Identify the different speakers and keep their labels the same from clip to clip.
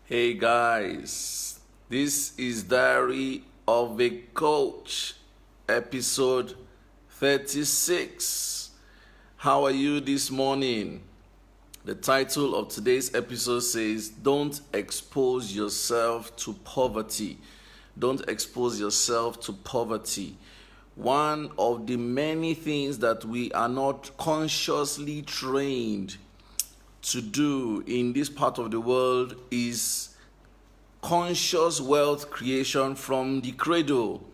Speaker 1: Hey guys, this is Diary of a Coach, episode 36. How are you this morning? The title of today's episode says, Don't expose yourself to poverty. Don't expose yourself to poverty. One of the many things that we are not consciously trained to do in this part of the world is conscious wealth creation from the cradle.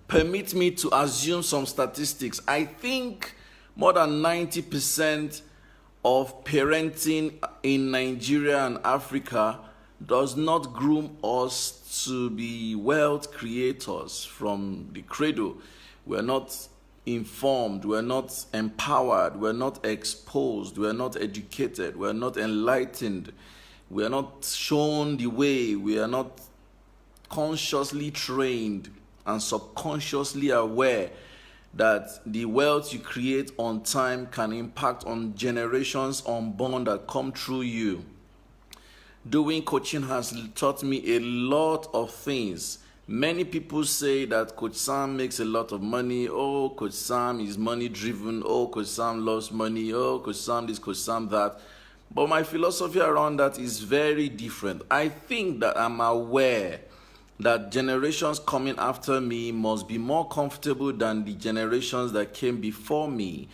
Speaker 1: Permit me to assume some statistics. I think more than 90% of parenting in Nigeria and Africa does not groom us to be wealth creators from the cradle. We're not informed, we're not empowered, we're not exposed, we're not educated, we're not enlightened, we are not shown the way, we are not consciously trained and subconsciously aware that the wealth you create on time can impact on generations unborn that come through you. Doing coaching has taught me a lot of things. Many people say that Coach Sam makes a lot of money. Oh, Coach Sam is money driven. Oh, Coach Sam loves money. Oh, Coach Sam this, Coach Sam that. But my philosophy around that is very different. I think that I'm aware that generations coming after me must be more comfortable than the generations that came before me.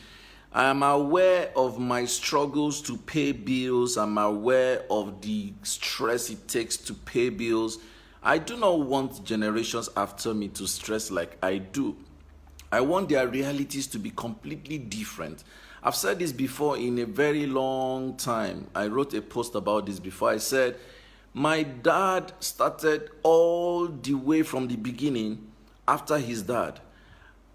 Speaker 1: I am aware of my struggles to pay bills. I'm aware of the stress it takes to pay bills. I do not want generations after me to stress like I do. I want their realities to be completely different. I've said this before in a very long time. I wrote a post about this before. I said, my dad started all the way from the beginning after his dad.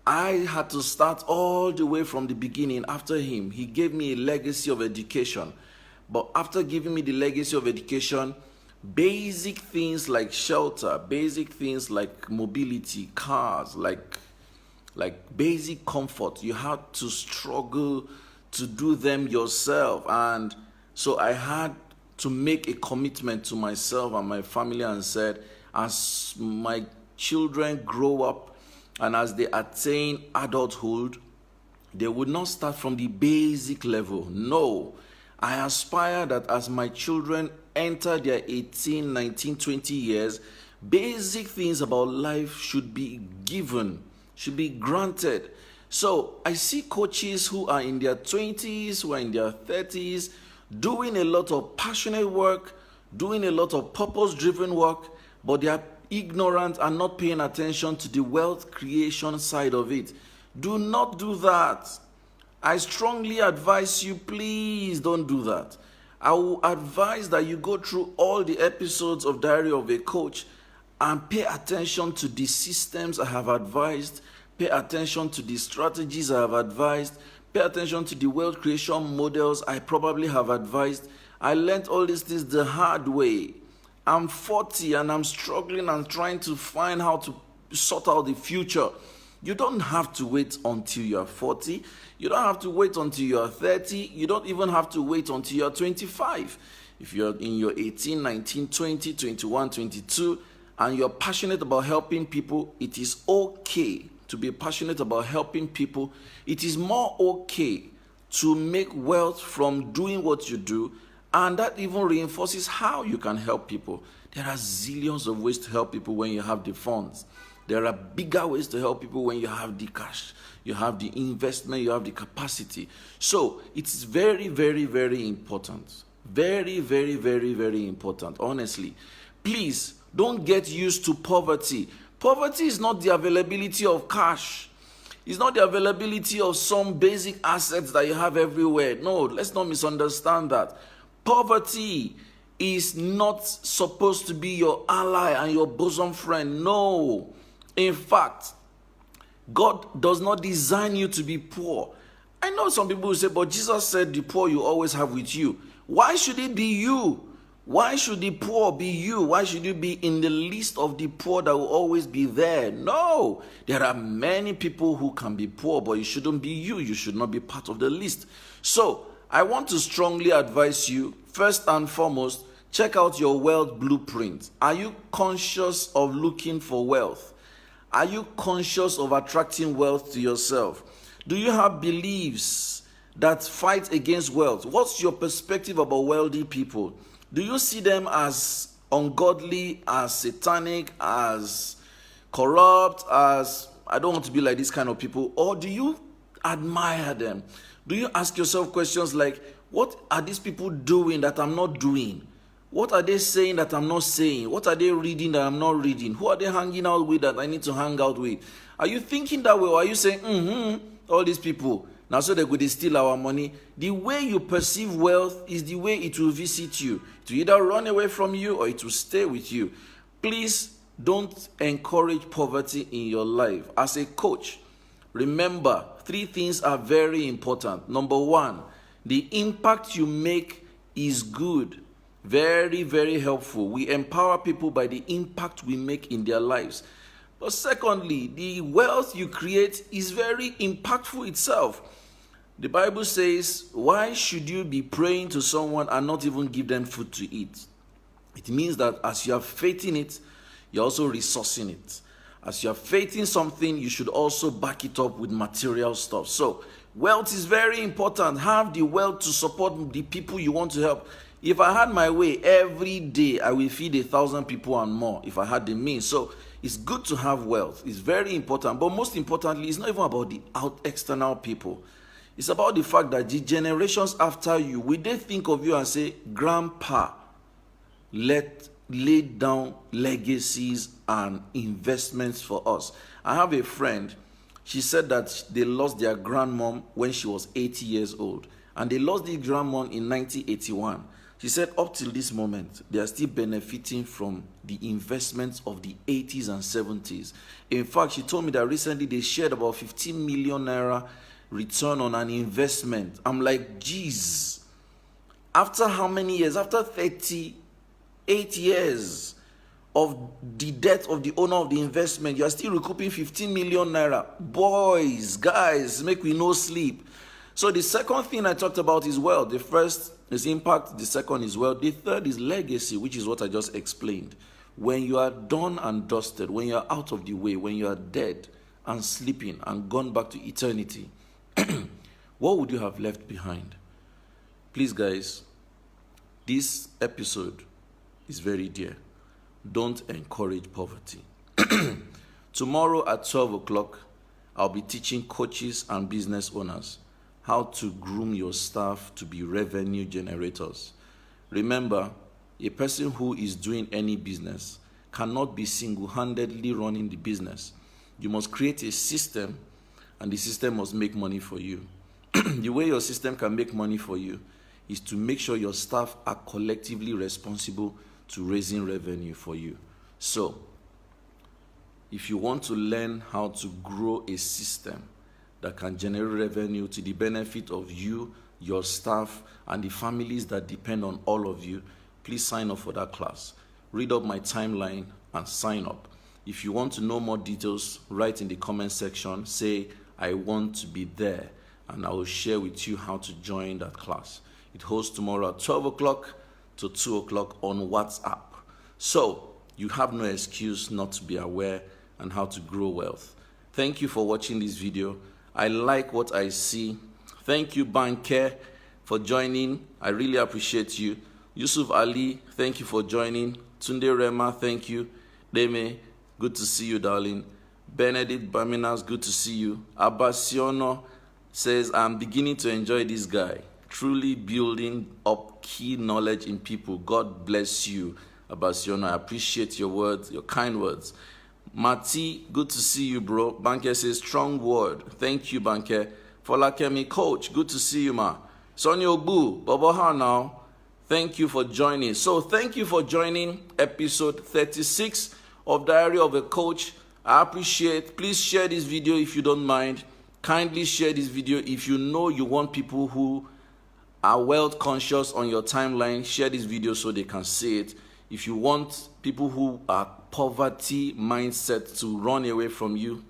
Speaker 1: I had to start all the way from the beginning after him. He gave me a legacy of education. But after giving me the legacy of education, basic things like shelter, basic things like mobility, cars, like basic comfort, you had to struggle to do them yourself. And so I had to make a commitment to myself and my family and said, as my children grow up and as they attain adulthood, they would not start from the basic level. No, I aspire that as my children enter their 18, 19, 20 years, basic things about life should be given, should be granted. So I see coaches who are in their 20s, who are in their 30s, doing a lot of passionate work, doing a lot of purpose-driven work, but they are ignorant and not paying attention to the wealth creation side of it. Do not do that. I strongly advise you, please don't do that. I will advise that you go through all the episodes of Diary of a Coach and pay attention to the systems I have advised, pay attention to the strategies I have advised, pay attention to the wealth creation models I probably have advised. I learned all these things the hard way. I'm 40 and I'm struggling and trying to find how to sort out the future. You don't have to wait until you're 40. You don't have to wait until you're 30. You don't even have to wait until you're 25. If you're in your 18, 19, 20, 21, 22, and you're passionate about helping people, it is okay to be passionate about helping people. It is more okay to make wealth from doing what you do, and that even reinforces how you can help people. There are zillions of ways to help people when you have the funds. There are bigger ways to help people when you have the cash, you have the investment, you have the capacity. So it's very, very, very important. Very, very, very, very important, honestly. Please, don't get used to poverty. Poverty is not the availability of cash. It's not the availability of some basic assets that you have everywhere. No, let's not misunderstand that. Poverty is not supposed to be your ally and your bosom friend. No. In fact, God does not design you to be poor. I know some people will say, but Jesus said the poor you always have with you. Why should it be you? Why should the poor be you? Why should you be in the list of the poor that will always be there? No, there are many people who can be poor, but it shouldn't be you. You should not be part of the list. So I want to strongly advise you, first and foremost, Check out your wealth blueprint. Are you conscious of looking for wealth? Are you conscious of attracting wealth to yourself? Do you have beliefs that fight against wealth? What's your perspective about wealthy people? Do you see them as ungodly, as satanic, as corrupt, as I don't want to be like this kind of people? Or do you admire them? Do you ask yourself questions like, what are these people doing that I'm not doing? What are they saying that I'm not saying? What are they reading that I'm not reading? Who are they hanging out with that I need to hang out with? Are you thinking that way, or are you saying, all these people, now so they could steal our money? The way you perceive wealth is the way it will visit you. It will either run away from you or it will stay with you. Please don't encourage poverty in your life. As a coach, remember, 3 things are very important. Number 1, the impact you make is good. Very, very helpful. We empower people by the impact we make in their lives. But secondly, the wealth you create is very impactful itself. The Bible says, why should you be praying to someone and not even give them food to eat? It means that as you have faith in it, you're also resourcing it. As you have faith in something, you should also back it up with material stuff. So, wealth is very important. Have the wealth to support the people you want to help. If I had my way, every day I will feed 1,000 people and more if I had the means. So it's good to have wealth. It's very important. But most importantly, it's not even about the external people. It's about the fact that the generations after you, will they think of you and say, Grandpa, laid down legacies and investments for us. I have a friend, she said that they lost their grandmom when she was 80 years old. And they lost their grandmom in 1981. She said up till this moment, they are still benefiting from the investments of the 80s and 70s. In fact, she told me that recently they shared about 15 million naira return on an investment. I'm like, geez, after how many years? After 38 years of the death of the owner of the investment, you are still recouping 15 million naira. Boys, guys, make we no sleep. So the second thing I talked about is wealth. The first is impact. The second is wealth. The third is legacy, which is what I just explained. When you are done and dusted, when you are out of the way, when you are dead and sleeping and gone back to eternity, what would you have left behind? Please, guys, this episode is very dear. Don't encourage poverty. Tomorrow at 12 o'clock, I'll be teaching coaches and business owners how to groom your staff to be revenue generators. Remember, a person who is doing any business cannot be single-handedly running the business. You must create a system, and the system must make money for you. The way your system can make money for you is to make sure your staff are collectively responsible to raising revenue for you. So, if you want to learn how to grow a system that can generate revenue to the benefit of you, your staff, and the families that depend on all of you, please sign up for that class. Read up my timeline and sign up. If you want to know more details, write in the comment section, say, I want to be there, and I will share with you how to join that class. It holds tomorrow at 12 o'clock to 2 o'clock on WhatsApp. So, you have no excuse not to be aware and how to grow wealth. Thank you for watching this video. I like what I see. Thank you, Banker, for joining. I really appreciate you. Yusuf Ali, thank you for joining. Tunde Rema, thank you. Deme, good to see you, darling. Benedict Baminas, good to see you. Abasiono says, I'm beginning to enjoy this guy. Truly building up key knowledge in people. God bless you, Abasiono. I appreciate your words, your kind words. Mati, good to see you, bro. Banker says, strong word. Thank you, Banker. Folakemi, coach, good to see you, ma. Sonia Ogbu, Boboha now. Thank you for joining. So, thank you for joining episode 36 of Diary of a Coach. I appreciate. Please share this video if you don't mind. Kindly share this video if you know you want people who are wealth conscious on your timeline. Share this video so they can see it. If you want people who are poverty mindset to run away from you,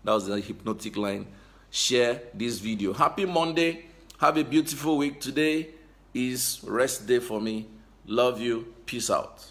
Speaker 1: that was the hypnotic line, share this video. Happy Monday. Have a beautiful week. Today is rest day for me. Love you. Peace out.